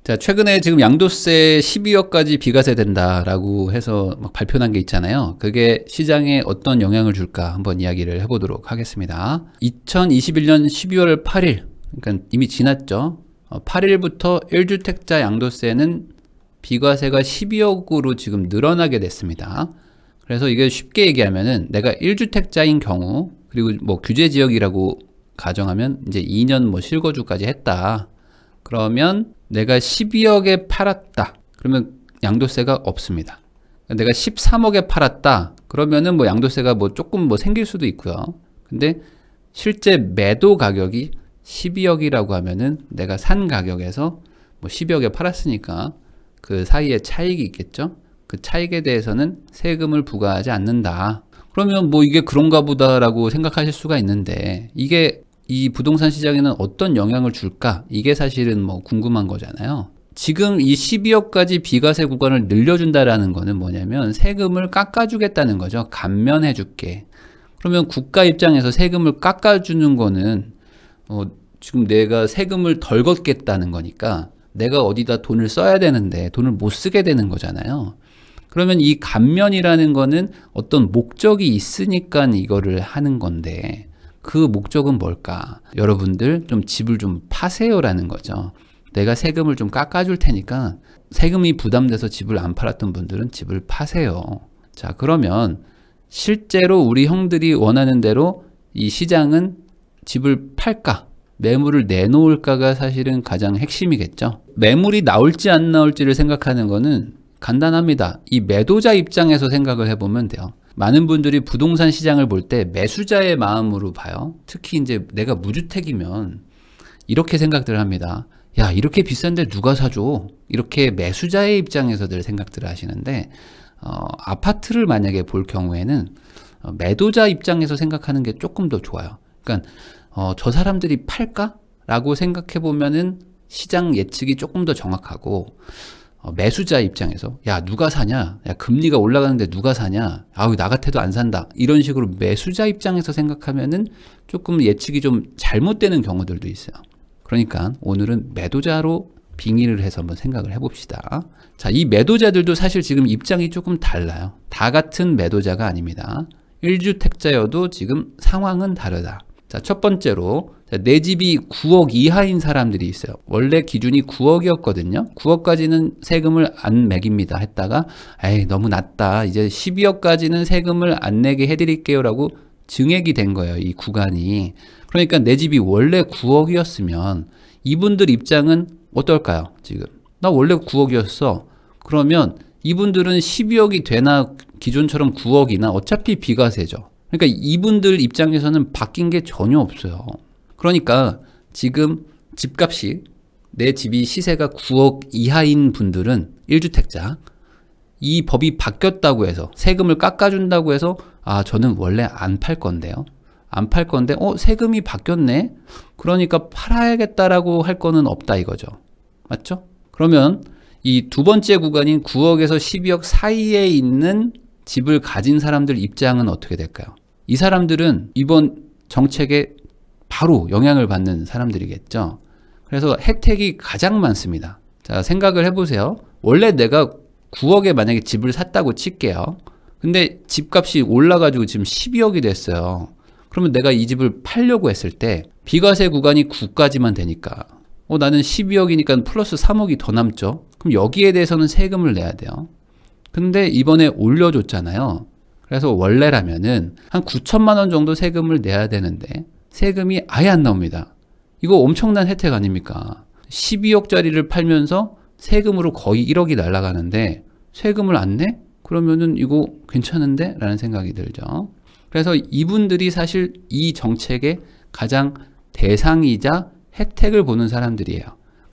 자, 최근에 지금 양도세 12억까지 비과세 된다라고 해서 막 발표난 게 있잖아요. 그게 시장에 어떤 영향을 줄까 한번 이야기를 해보도록 하겠습니다. 2021년 12월 8일, 그러니까 이미 지났죠. 8일부터 1주택자 양도세는 비과세가 12억으로 지금 늘어나게 됐습니다. 그래서 이게 쉽게 얘기하면은 내가 1주택자인 경우, 그리고 뭐 규제 지역이라고 가정하면 이제 2년 뭐 실거주까지 했다. 그러면 내가 12억에 팔았다. 그러면 양도세가 없습니다. 내가 13억에 팔았다. 그러면은 뭐 양도세가 뭐 조금 뭐 생길 수도 있고요. 근데 실제 매도 가격이 12억이라고 하면은 내가 산 가격에서 뭐 12억에 팔았으니까 그 사이에 차익이 있겠죠. 그 차익에 대해서는 세금을 부과하지 않는다. 그러면 뭐 이게 그런가 보다라고 생각하실 수가 있는데, 이게 이 부동산 시장에는 어떤 영향을 줄까? 이게 사실은 뭐 궁금한 거잖아요. 지금 이 12억까지 비과세 구간을 늘려준다라는 거는 뭐냐면 세금을 깎아주겠다는 거죠. 감면해줄게. 그러면 국가 입장에서 세금을 깎아주는 거는 지금 내가 세금을 덜 걷겠다는 거니까 내가 어디다 돈을 써야 되는데 돈을 못 쓰게 되는 거잖아요. 그러면 이 감면이라는 거는 어떤 목적이 있으니까 이거를 하는 건데, 그 목적은 뭘까? 여러분들 좀 집을 좀 파세요라는 거죠. 내가 세금을 좀 깎아줄 테니까 세금이 부담돼서 집을 안 팔았던 분들은 집을 파세요. 자, 그러면 실제로 우리 형들이 원하는 대로 이 시장은 집을 팔까? 매물을 내놓을까가 사실은 가장 핵심이겠죠. 매물이 나올지 안 나올지를 생각하는 거는 간단합니다. 이 매도자 입장에서 생각을 해보면 돼요. 많은 분들이 부동산 시장을 볼 때 매수자의 마음으로 봐요. 특히 이제 내가 무주택이면 이렇게 생각들을 합니다. 야, 이렇게 비싼데 누가 사줘? 이렇게 매수자의 입장에서들 생각들을 하시는데, 아파트를 만약에 볼 경우에는 매도자 입장에서 생각하는 게 조금 더 좋아요. 그러니까 저 사람들이 팔까? 라고 생각해 보면은 시장 예측이 조금 더 정확하고, 매수자 입장에서 야, 누가 사냐? 야, 금리가 올라가는데 누가 사냐? 아우, 나 같아도 안 산다. 이런 식으로 매수자 입장에서 생각하면은 조금 예측이 좀 잘못되는 경우들도 있어요. 그러니까 오늘은 매도자로 빙의를 해서 한번 생각을 해봅시다. 자, 이 매도자들도 사실 지금 입장이 조금 달라요. 다 같은 매도자가 아닙니다. 1주택자여도 지금 상황은 다르다. 자, 첫 번째로 내 집이 9억 이하인 사람들이 있어요. 원래 기준이 9억이었거든요. 9억까지는 세금을 안 매깁니다 했다가, 에이, 너무 낮다. 이제 12억까지는 세금을 안 내게 해드릴게요 라고 증액이 된 거예요, 이 구간이. 그러니까 내 집이 원래 9억이었으면 이분들 입장은 어떨까요? 지금 나 원래 9억이었어. 그러면 이분들은 12억이 되나 기존처럼 9억이나 어차피 비과세죠. 그러니까 이분들 입장에서는 바뀐 게 전혀 없어요. 그러니까 지금 집값이, 내 집이 시세가 9억 이하인 분들은 1주택자, 이 법이 바뀌었다고 해서 세금을 깎아준다고 해서 아, 저는 원래 안 팔 건데요. 안 팔 건데 세금이 바뀌었네. 그러니까 팔아야겠다라고 할 거는 없다 이거죠. 맞죠? 그러면 이 두 번째 구간인 9억에서 12억 사이에 있는 집을 가진 사람들 입장은 어떻게 될까요? 이 사람들은 이번 정책에 바로 영향을 받는 사람들이겠죠. 그래서 혜택이 가장 많습니다. 자, 생각을 해보세요. 원래 내가 9억에 만약에 집을 샀다고 칠게요. 근데 집값이 올라가지고 지금 12억이 됐어요. 그러면 내가 이 집을 팔려고 했을 때 비과세 구간이 9까지만 되니까 나는 12억이니까 플러스 3억이 더 남죠. 그럼 여기에 대해서는 세금을 내야 돼요. 근데 이번에 올려줬잖아요. 그래서 원래라면은 한 9천만 원 정도 세금을 내야 되는데 세금이 아예 안 나옵니다. 이거 엄청난 혜택 아닙니까? 12억짜리를 팔면서 세금으로 거의 1억이 날아가는데 세금을 안 내? 그러면은 이거 괜찮은데? 라는 생각이 들죠. 그래서 이분들이 사실 이 정책의 가장 대상이자 혜택을 보는 사람들이에요.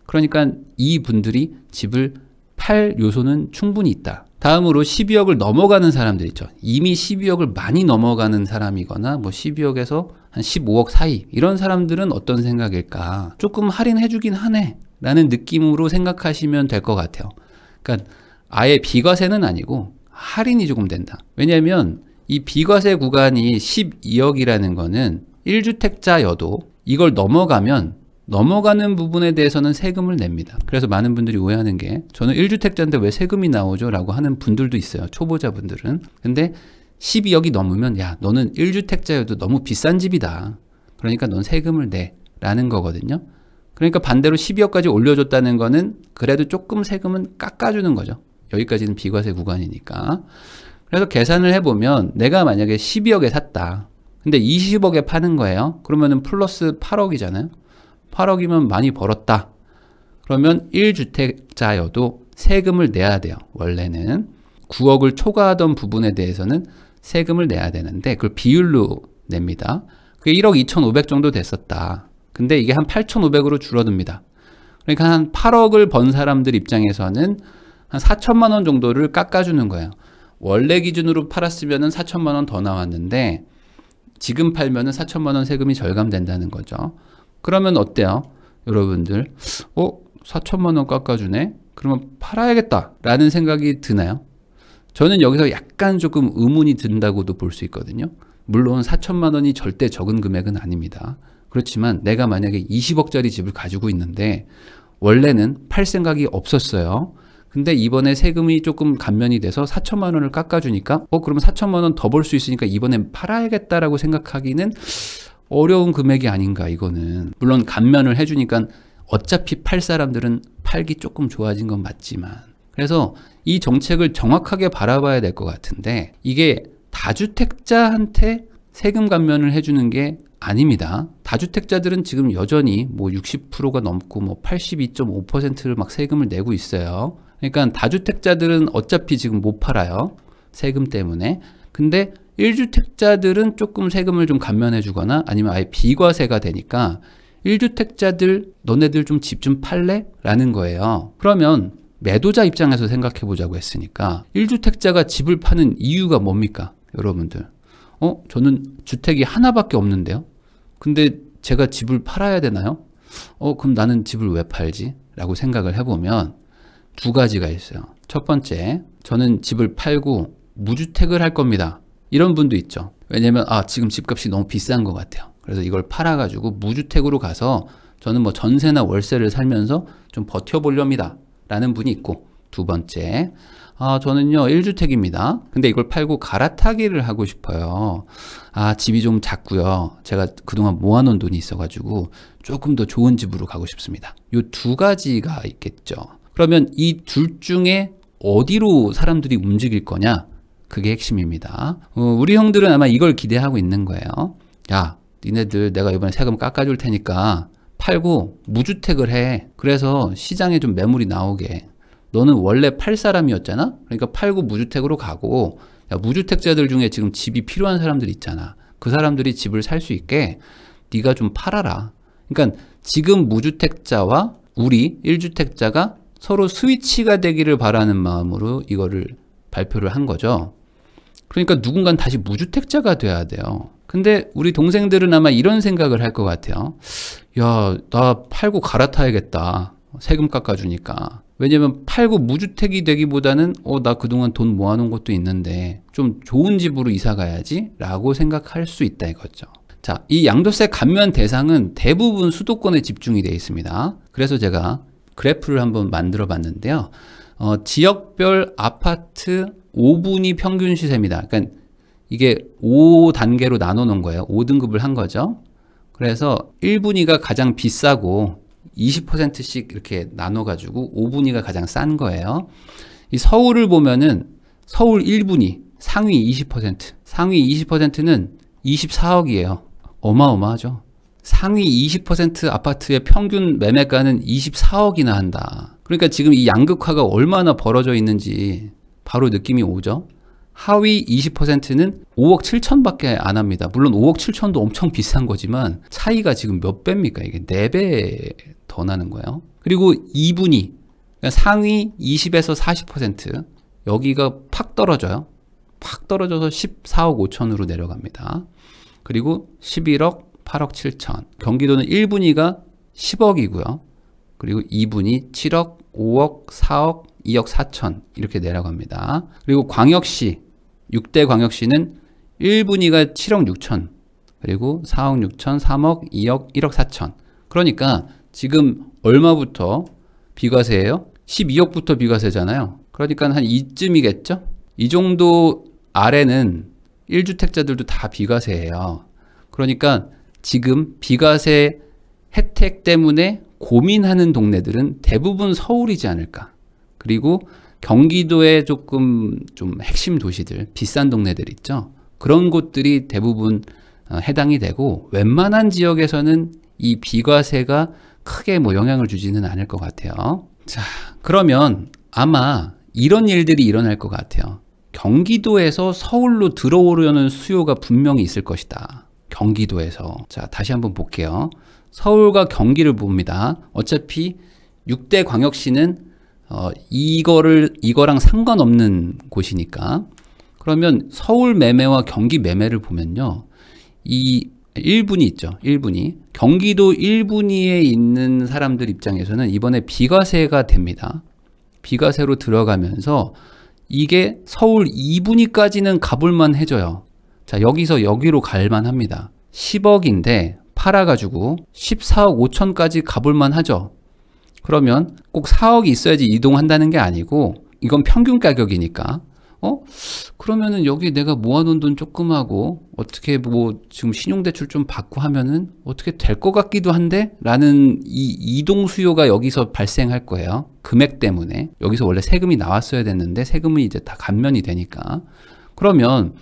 그러니까 이분들이 집을 팔 요소는 충분히 있다. 다음으로 12억을 넘어가는 사람들 있죠. 이미 12억을 많이 넘어가는 사람이거나 뭐 12억에서 한 15억 사이, 이런 사람들은 어떤 생각일까? 조금 할인해주긴 하네 라는 느낌으로 생각하시면 될 것 같아요. 그러니까 아예 비과세는 아니고 할인이 조금 된다. 왜냐하면 이 비과세 구간이 12억이라는 거는 1주택자여도 이걸 넘어가면 넘어가는 부분에 대해서는 세금을 냅니다. 그래서 많은 분들이 오해하는 게 저는 1주택자인데 왜 세금이 나오죠? 라고 하는 분들도 있어요. 초보자분들은. 근데 12억이 넘으면 야 너는 1주택자여도 너무 비싼 집이다. 그러니까 넌 세금을 내 라는 거거든요. 그러니까 반대로 12억까지 올려줬다는 거는 그래도 조금 세금은 깎아주는 거죠. 여기까지는 비과세 구간이니까. 그래서 계산을 해보면 내가 만약에 12억에 샀다. 근데 20억에 파는 거예요. 그러면은 플러스 8억이잖아요. 8억이면 많이 벌었다. 그러면 1주택자여도 세금을 내야 돼요. 원래는 9억을 초과하던 부분에 대해서는 세금을 내야 되는데 그걸 비율로 냅니다. 그게 1억 2,500 정도 됐었다. 근데 이게 한 8,500으로 줄어듭니다. 그러니까 한 8억을 번 사람들 입장에서는 한 4천만 원 정도를 깎아주는 거예요. 원래 기준으로 팔았으면 4천만 원 더 나왔는데 지금 팔면 4천만 원 세금이 절감된다는 거죠. 그러면 어때요? 여러분들 4천만 원 깎아주네? 그러면 팔아야겠다 라는 생각이 드나요? 저는 여기서 약간 조금 의문이 든다고도 볼 수 있거든요. 물론 4천만 원이 절대 적은 금액은 아닙니다. 그렇지만 내가 만약에 20억짜리 집을 가지고 있는데 원래는 팔 생각이 없었어요. 근데 이번에 세금이 조금 감면이 돼서 4천만 원을 깎아주니까 그러면 4천만 원 더 벌 수 있으니까 이번엔 팔아야겠다라고 생각하기는 어려운 금액이 아닌가 이거는. 물론 감면을 해주니까 어차피 팔 사람들은 팔기 조금 좋아진 건 맞지만 그래서 이 정책을 정확하게 바라봐야 될 것 같은데 이게 다주택자한테 세금 감면을 해주는 게 아닙니다. 다주택자들은 지금 여전히 뭐 60%가 넘고 뭐 82.5%를 막 세금을 내고 있어요. 그러니까 다주택자들은 어차피 지금 못 팔아요. 세금 때문에. 근데 1주택자들은 조금 세금을 좀 감면해 주거나 아니면 아예 비과세가 되니까 1주택자들 너네들 좀 집 좀 팔래? 라는 거예요. 그러면 매도자 입장에서 생각해 보자고 했으니까 1주택자가 집을 파는 이유가 뭡니까? 여러분들. 저는 주택이 하나밖에 없는데요. 근데 제가 집을 팔아야 되나요? 그럼 나는 집을 왜 팔지? 라고 생각을 해보면 두 가지가 있어요. 첫 번째, 저는 집을 팔고 무주택을 할 겁니다. 이런 분도 있죠. 왜냐면 지금 집값이 너무 비싼 것 같아요. 그래서 이걸 팔아가지고 무주택으로 가서 저는 뭐 전세나 월세를 살면서 좀 버텨보렵니다. 라는 분이 있고, 두 번째, 저는요 1주택입니다. 근데 이걸 팔고 갈아타기를 하고 싶어요. 집이 좀 작고요. 제가 그동안 모아놓은 돈이 있어가지고 조금 더 좋은 집으로 가고 싶습니다. 요 두 가지가 있겠죠. 그러면 이 둘 중에 어디로 사람들이 움직일 거냐? 그게 핵심입니다. 우리 형들은 아마 이걸 기대하고 있는 거예요. 야, 니네들 내가 이번에 세금 깎아줄 테니까 팔고 무주택을 해. 그래서 시장에 좀 매물이 나오게. 너는 원래 팔 사람이었잖아? 그러니까 팔고 무주택으로 가고, 야, 무주택자들 중에 지금 집이 필요한 사람들 있잖아. 그 사람들이 집을 살 수 있게 네가 좀 팔아라. 그러니까 지금 무주택자와 우리 1주택자가 서로 스위치가 되기를 바라는 마음으로 이거를 발표를 한 거죠. 그러니까 누군가는 다시 무주택자가 돼야 돼요. 근데 우리 동생들은 아마 이런 생각을 할 것 같아요. 야, 나 팔고 갈아타야겠다. 세금 깎아주니까. 왜냐면 팔고 무주택이 되기보다는 나 그동안 돈 모아놓은 것도 있는데 좀 좋은 집으로 이사 가야지 라고 생각할 수 있다 이거죠. 자, 이 양도세 감면 대상은 대부분 수도권에 집중이 되어 있습니다. 그래서 제가 그래프를 한번 만들어 봤는데요. 지역별 아파트 5분위 평균 시세입니다. 그러니까 이게 5단계로 나눠 놓은 거예요. 5등급을 한 거죠. 그래서 1분위가 가장 비싸고 20%씩 이렇게 나눠가지고 5분위가 가장 싼 거예요. 이 서울을 보면은 서울 1분위 상위 20%, 상위 20%는 24억이에요. 어마어마하죠. 상위 20% 아파트의 평균 매매가는 24억이나 한다. 그러니까 지금 이 양극화가 얼마나 벌어져 있는지 바로 느낌이 오죠. 하위 20%는 5억 7천밖에 안 합니다. 물론 5억 7천도 엄청 비싼 거지만 차이가 지금 몇 배입니까? 이게 4배 더 나는 거예요. 그리고 2분위 그러니까 상위 20에서 40% 여기가 팍 떨어져요. 팍 떨어져서 14억 5천으로 내려갑니다. 그리고 11억 8억 7천. 경기도는 1분위가 10억이고요. 그리고 2분위 7억, 5억, 4억, 2억 4천 이렇게 내려갑니다. 그리고 광역시, 6대 광역시는 1분위가 7억 6천, 그리고 4억 6천, 3억, 2억, 1억 4천. 그러니까 지금 얼마부터 비과세예요? 12억부터 비과세잖아요. 그러니까 한 이쯤이겠죠? 이 정도 아래는 1주택자들도 다 비과세예요. 그러니까 지금 비과세 혜택 때문에 고민하는 동네들은 대부분 서울이지 않을까. 그리고 경기도의 조금 좀 핵심 도시들, 비싼 동네들 있죠. 그런 곳들이 대부분 해당이 되고 웬만한 지역에서는 이 비과세가 크게 뭐 영향을 주지는 않을 것 같아요. 자, 그러면 아마 이런 일들이 일어날 것 같아요. 경기도에서 서울로 들어오려는 수요가 분명히 있을 것이다. 경기도에서. 자, 다시 한번 볼게요. 서울과 경기를 봅니다. 어차피 6대 광역시는 이거랑 상관없는 곳이니까. 그러면 서울 매매와 경기 매매를 보면요. 이 1분위 있죠. 1분위. 경기도 1분위에 있는 사람들 입장에서는 이번에 비과세가 됩니다. 비과세로 들어가면서 이게 서울 2분위까지는 가볼만 해져요. 자, 여기서 여기로 갈만 합니다. 10억인데 팔아가지고 14억 5천까지 가볼만 하죠. 그러면 꼭 4억이 있어야지 이동한다는 게 아니고 이건 평균 가격이니까 그러면은 여기 내가 모아놓은 돈 조금 하고 어떻게 뭐 지금 신용대출 좀 받고 하면은 어떻게 될 것 같기도 한데 라는 이 이동 수요가 여기서 발생할 거예요. 금액 때문에. 여기서 원래 세금이 나왔어야 됐는데 세금은 이제 다 감면이 되니까. 그러면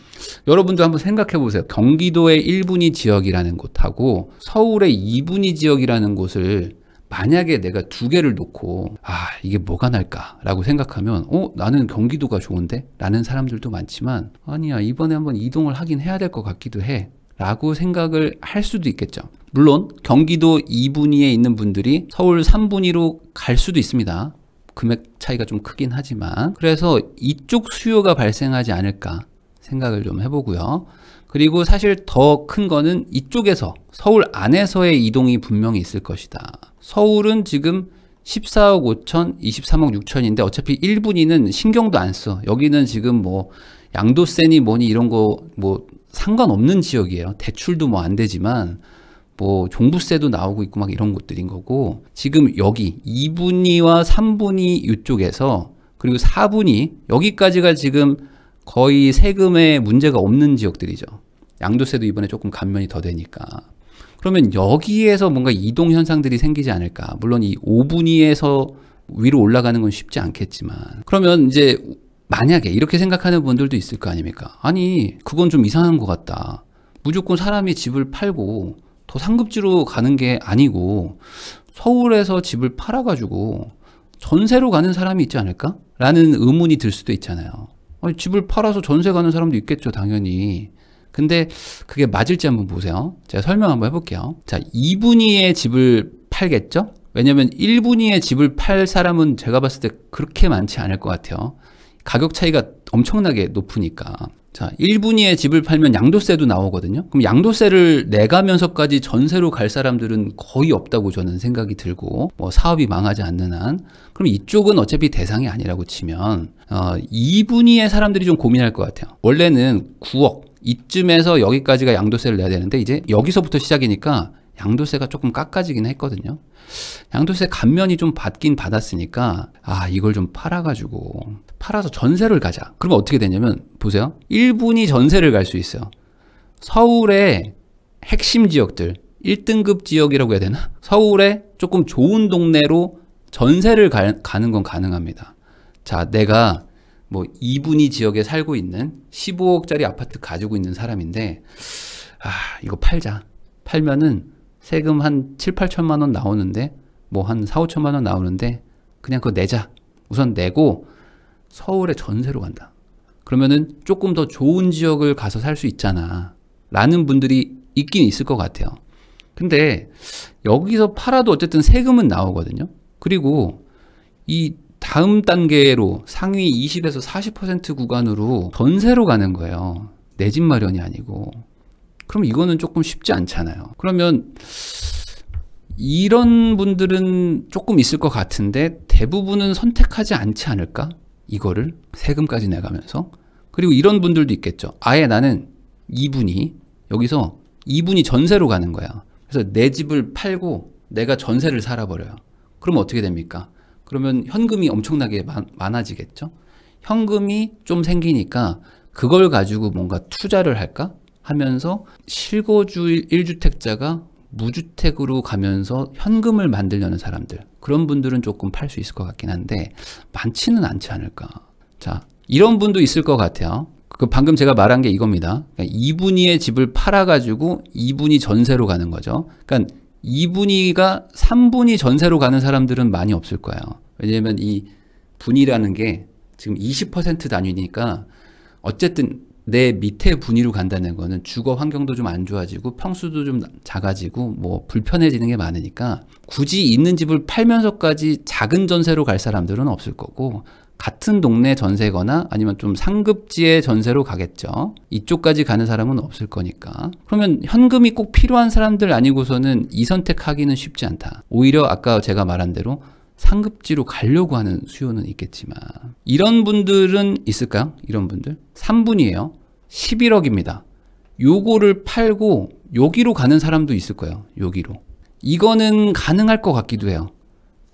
여러분도 한번 생각해 보세요. 경기도의 1분위 지역이라는 곳하고 서울의 2분위 지역이라는 곳을 만약에 내가 두 개를 놓고 이게 뭐가 날까 라고 생각하면 나는 경기도가 좋은데? 라는 사람들도 많지만 아니야 이번에 한번 이동을 하긴 해야 될 것 같기도 해 라고 생각을 할 수도 있겠죠. 물론 경기도 2분위에 있는 분들이 서울 3분위로 갈 수도 있습니다. 금액 차이가 좀 크긴 하지만 그래서 이쪽 수요가 발생하지 않을까 생각을 좀 해보고요. 그리고 사실 더 큰 거는 이쪽에서 서울 안에서의 이동이 분명히 있을 것이다. 서울은 지금 14억 5천, 23억 6천인데 어차피 1분위는 신경도 안 써. 여기는 지금 뭐 양도세니 뭐니 이런 거 뭐 상관없는 지역이에요. 대출도 뭐 안 되지만 뭐 종부세도 나오고 있고 막 이런 것들인 거고 지금 여기 2분위와 3분위 이쪽에서 그리고 4분위 여기까지가 지금 거의 세금에 문제가 없는 지역들이죠. 양도세도 이번에 조금 감면이 더 되니까. 그러면 여기에서 뭔가 이동 현상들이 생기지 않을까. 물론 이 5분위에서 위로 올라가는 건 쉽지 않겠지만 그러면 이제 만약에 이렇게 생각하는 분들도 있을 거 아닙니까? 아니 그건 좀 이상한 것 같다. 무조건 사람이 집을 팔고 더 상급지로 가는 게 아니고 서울에서 집을 팔아가지고 전세로 가는 사람이 있지 않을까? 라는 의문이 들 수도 있잖아요. 아니, 집을 팔아서 전세 가는 사람도 있겠죠, 당연히. 근데 그게 맞을지 한번 보세요. 제가 설명 한번 해볼게요. 자, 2분위의 집을 팔겠죠? 왜냐면 1분위의 집을 팔 사람은 제가 봤을 때 그렇게 많지 않을 것 같아요. 가격 차이가 엄청나게 높으니까. 자, 1분위의 집을 팔면 양도세도 나오거든요. 그럼 양도세를 내가면서까지 전세로 갈 사람들은 거의 없다고 저는 생각이 들고 뭐 사업이 망하지 않는 한 그럼 이쪽은 어차피 대상이 아니라고 치면 2분위의 사람들이 좀 고민할 것 같아요. 원래는 9억 이쯤에서 여기까지가 양도세를 내야 되는데 이제 여기서부터 시작이니까 양도세가 조금 깎아지긴 했거든요. 양도세 감면이 좀 받긴 받았으니까 이걸 좀 팔아서 전세를 가자. 그러면 어떻게 되냐면 보세요. 1분위 전세를 갈 수 있어요. 서울의 핵심 지역들 1등급 지역이라고 해야 되나? 서울의 조금 좋은 동네로 전세를 가는 건 가능합니다. 자, 내가 뭐 2분위 지역에 살고 있는 15억짜리 아파트 가지고 있는 사람인데 이거 팔자. 팔면은 세금 한 7, 8천만 원 나오는데 뭐 한 4, 5천만 원 나오는데 그냥 그거 내자. 우선 내고 서울에 전세로 간다. 그러면은 조금 더 좋은 지역을 가서 살 수 있잖아. 라는 분들이 있긴 있을 것 같아요. 근데 여기서 팔아도 어쨌든 세금은 나오거든요. 그리고 이 다음 단계로 상위 20에서 40% 구간으로 전세로 가는 거예요. 내 집 마련이 아니고. 그럼 이거는 조금 쉽지 않잖아요. 그러면 이런 분들은 조금 있을 것 같은데 대부분은 선택하지 않지 않을까? 이거를 세금까지 내가면서. 그리고 이런 분들도 있겠죠. 아예 나는 2분위 여기서 2분위 전세로 가는 거야. 그래서 내 집을 팔고 내가 전세를 살아버려요. 그러면 어떻게 됩니까? 그러면 현금이 엄청나게 많아지겠죠? 현금이 좀 생기니까 그걸 가지고 뭔가 투자를 할까 하면서 실거주 1주택자가 무주택으로 가면서 현금을 만들려는 사람들, 그런 분들은 조금 팔 수 있을 것 같긴 한데 많지는 않지 않을까. 자, 이런 분도 있을 것 같아요. 그 방금 제가 말한 게 이겁니다. 그러니까 2분위의 집을 팔아가지고 2분위 전세로 가는 거죠. 그러니까 2분위가 3분위 전세로 가는 사람들은 많이 없을 거예요. 왜냐하면 이 분위라는 게 지금 20% 단위니까 어쨌든 내 밑에 분위로 간다는 거는 주거 환경도 좀 안 좋아지고 평수도 좀 작아지고 뭐 불편해지는 게 많으니까 굳이 있는 집을 팔면서까지 작은 전세로 갈 사람들은 없을 거고, 같은 동네 전세거나 아니면 좀 상급지의 전세로 가겠죠. 이쪽까지 가는 사람은 없을 거니까. 그러면 현금이 꼭 필요한 사람들 아니고서는 이 선택하기는 쉽지 않다. 오히려 아까 제가 말한 대로 상급지로 가려고 하는 수요는 있겠지만, 이런 분들은 있을까요? 이런 분들 3분이에요. 11억입니다. 요거를 팔고 여기로 가는 사람도 있을 거예요. 여기로. 이거는 가능할 것 같기도 해요.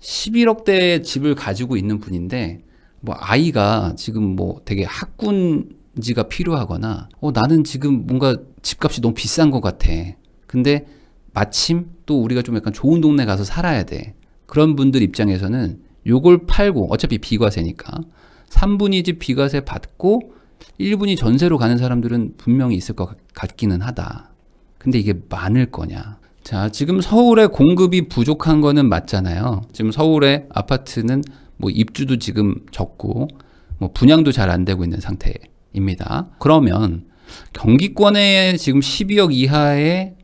11억대의 집을 가지고 있는 분인데 뭐 아이가 지금 뭐 되게 학군지가 필요하거나 나는 지금 뭔가 집값이 너무 비싼 것 같아. 근데 마침 또 우리가 좀 약간 좋은 동네 가서 살아야 돼. 그런 분들 입장에서는 요걸 팔고, 어차피 비과세니까 3분위 집 비과세 받고 1분위 전세로 가는 사람들은 분명히 있을 것 같기는 하다. 근데 이게 많을 거냐. 자, 지금 서울에 공급이 부족한 거는 맞잖아요. 지금 서울의 아파트는 뭐 입주도 지금 적고 뭐 분양도 잘 안 되고 있는 상태입니다. 그러면 경기권에 지금 12억 이하의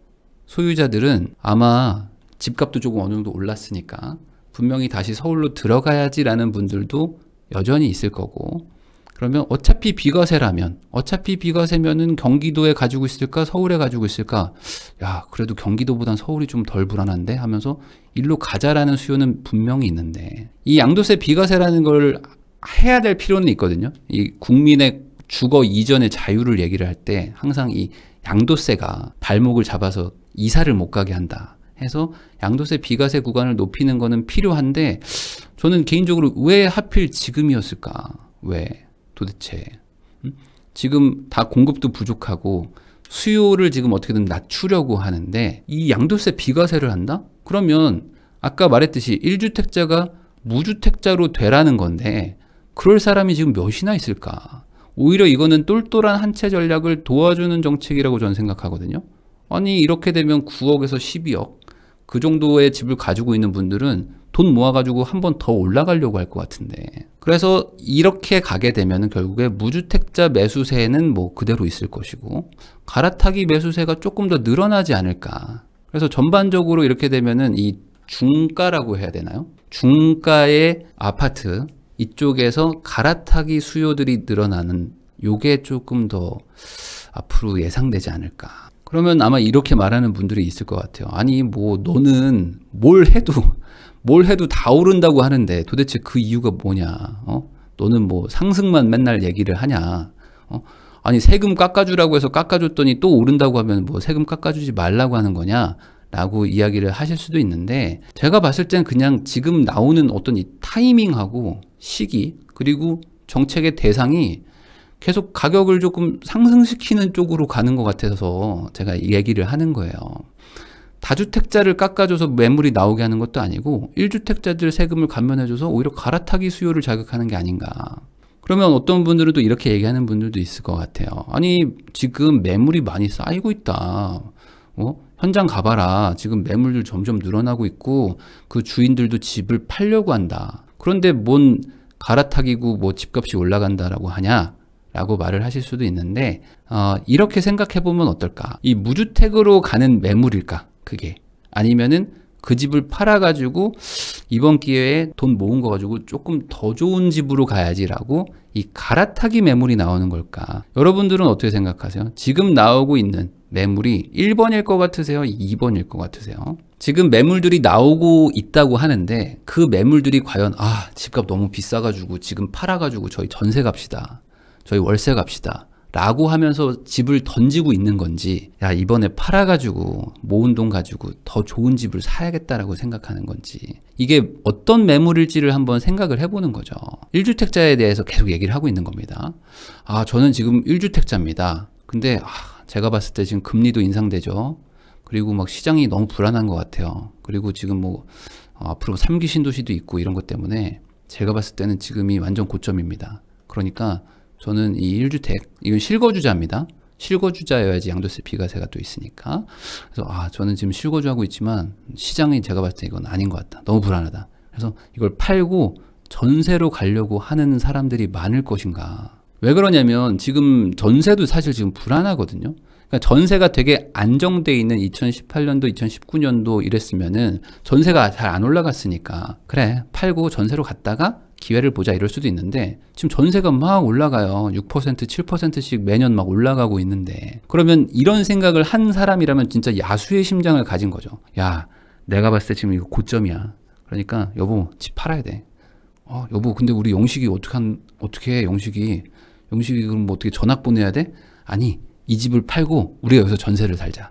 소유자들은 아마 집값도 조금 어느 정도 올랐으니까 분명히 다시 서울로 들어가야지라는 분들도 여전히 있을 거고, 그러면 어차피 비과세면은 경기도에 가지고 있을까 서울에 가지고 있을까, 야 그래도 경기도보단 서울이 좀 덜 불안한데 하면서 일로 가자라는 수요는 분명히 있는데, 이 양도세 비과세라는 걸 해야 될 필요는 있거든요. 이 국민의 주거 이전의 자유를 얘기를 할 때 항상 이 양도세가 발목을 잡아서 이사를 못 가게 한다 해서 양도세 비과세 구간을 높이는 거는 필요한데, 저는 개인적으로 왜 하필 지금이었을까? 왜 도대체 지금 다 공급도 부족하고 수요를 지금 어떻게든 낮추려고 하는데 이 양도세 비과세를 한다? 그러면 아까 말했듯이 1주택자가 무주택자로 되라는 건데 그럴 사람이 지금 몇이나 있을까? 오히려 이거는 똘똘한 한 채 전략을 도와주는 정책이라고 저는 생각하거든요. 아니 이렇게 되면 9억에서 12억 그 정도의 집을 가지고 있는 분들은 돈 모아가지고 한 번 더 올라가려고 할 것 같은데, 그래서 이렇게 가게 되면 결국에 무주택자 매수세는 뭐 그대로 있을 것이고 갈아타기 매수세가 조금 더 늘어나지 않을까. 그래서 전반적으로 이렇게 되면은 이 중가라고 해야 되나요? 중가의 아파트 이쪽에서 갈아타기 수요들이 늘어나는 요게 조금 더 앞으로 예상되지 않을까. 그러면 아마 이렇게 말하는 분들이 있을 것 같아요. 아니 뭐 너는 뭘 해도 다 오른다고 하는데 도대체 그 이유가 뭐냐? 너는 뭐 상승만 맨날 얘기를 하냐? 아니 세금 깎아주라고 해서 깎아줬더니 또 오른다고 하면 뭐 세금 깎아주지 말라고 하는 거냐? 라고 이야기를 하실 수도 있는데, 제가 봤을 땐 그냥 지금 나오는 어떤 이 타이밍하고 시기 그리고 정책의 대상이 계속 가격을 조금 상승시키는 쪽으로 가는 것 같아서 제가 이 얘기를 하는 거예요. 다주택자를 깎아줘서 매물이 나오게 하는 것도 아니고 1주택자들 세금을 감면해줘서 오히려 갈아타기 수요를 자극하는 게 아닌가. 그러면 어떤 분들은 또 이렇게 얘기하는 분들도 있을 것 같아요. 아니 지금 매물이 많이 쌓이고 있다. 현장 가봐라. 지금 매물들 점점 늘어나고 있고 그 주인들도 집을 팔려고 한다. 그런데 뭔 갈아타기고 뭐 집값이 올라간다라고 하냐? 라고 말을 하실 수도 있는데 이렇게 생각해보면 어떨까? 이 무주택으로 가는 매물일까? 그게 아니면은 그 집을 팔아가지고 이번 기회에 돈 모은 거 가지고 조금 더 좋은 집으로 가야지라고 이 갈아타기 매물이 나오는 걸까? 여러분들은 어떻게 생각하세요? 지금 나오고 있는 매물이 1번일 것 같으세요? 2번일 것 같으세요? 지금 매물들이 나오고 있다고 하는데 그 매물들이 과연 집값 너무 비싸가지고 지금 팔아가지고 저희 전세 갑시다. 저희 월세 갑시다. 라고 하면서 집을 던지고 있는 건지, 야, 이번에 팔아가지고 모은 돈 가지고 더 좋은 집을 사야겠다라고 생각하는 건지, 이게 어떤 매물일지를 한번 생각을 해보는 거죠. 1주택자에 대해서 계속 얘기를 하고 있는 겁니다. 아, 저는 지금 1주택자입니다. 근데 제가 봤을 때 지금 금리도 인상되죠. 그리고 막 시장이 너무 불안한 것 같아요. 그리고 지금 뭐 앞으로 3기 신도시도 있고 이런 것 때문에 제가 봤을 때는 지금이 완전 고점입니다. 그러니까 저는 이 1주택, 이건 실거주자입니다. 실거주자여야지 양도세 비과세가 또 있으니까. 그래서 저는 지금 실거주하고 있지만 시장이 제가 봤을 때 이건 아닌 것 같다. 너무 불안하다. 그래서 이걸 팔고 전세로 가려고 하는 사람들이 많을 것인가. 왜 그러냐면 지금 전세도 사실 지금 불안하거든요. 그러니까 전세가 되게 안정돼 있는 2018년도, 2019년도 이랬으면은 전세가 잘 안 올라갔으니까 그래, 팔고 전세로 갔다가 기회를 보자 이럴 수도 있는데, 지금 전세가 막 올라가요. 6%, 7%씩 매년 막 올라가고 있는데, 그러면 이런 생각을 한 사람이라면 진짜 야수의 심장을 가진 거죠. 야, 내가 봤을 때 지금 이거 고점이야. 그러니까 여보, 집 팔아야 돼. 여보, 근데 우리 영식이 어떻게 해? 영식이 그럼 뭐 어떻게 전학 보내야 돼? 아니, 이 집을 팔고 우리가 여기서 전세를 살자.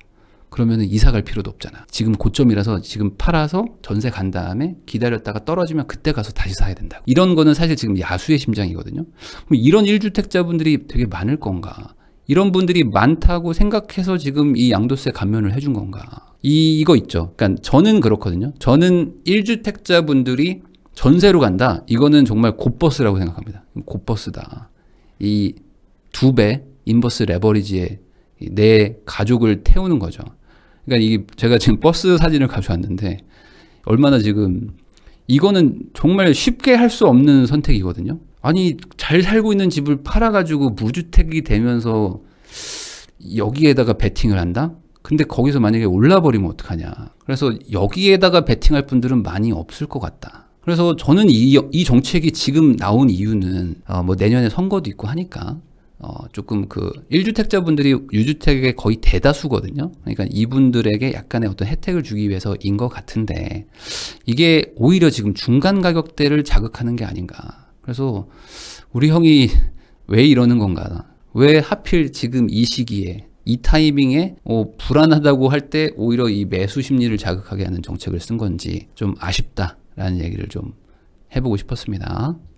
그러면은 이사 갈 필요도 없잖아. 지금 고점이라서 지금 팔아서 전세 간 다음에 기다렸다가 떨어지면 그때 가서 다시 사야 된다고. 이런 거는 사실 지금 야수의 심장이거든요. 그럼 이런 1주택자분들이 되게 많을 건가? 이런 분들이 많다고 생각해서 지금 이 양도세 감면을 해준 건가? 이거 있죠. 그러니까 저는 그렇거든요. 저는 1주택자분들이 전세로 간다. 이거는 정말 곧버스라고 생각합니다. 곧버스다. 이 2배 인버스 레버리지에 내 가족을 태우는 거죠. 그러니까 이게 제가 지금 버스 사진을 가져왔는데, 얼마나 지금 이거는 정말 쉽게 할 수 없는 선택이거든요. 아니, 잘 살고 있는 집을 팔아가지고 무주택이 되면서 여기에다가 베팅을 한다? 근데 거기서 만약에 올라버리면 어떡하냐. 그래서 여기에다가 베팅할 분들은 많이 없을 것 같다. 그래서 저는 이 정책이 지금 나온 이유는 뭐 내년에 선거도 있고 하니까 조금 그 1주택자분들이 유주택의 거의 대다수거든요. 그러니까 이분들에게 약간의 어떤 혜택을 주기 위해서인 것 같은데, 이게 오히려 지금 중간 가격대를 자극하는 게 아닌가. 그래서 우리 형이 왜 이러는 건가. 왜 하필 지금 이 시기에, 이 타이밍에 불안하다고 할 때 오히려 이 매수 심리를 자극하게 하는 정책을 쓴 건지 좀 아쉽다라는 얘기를 좀 해보고 싶었습니다.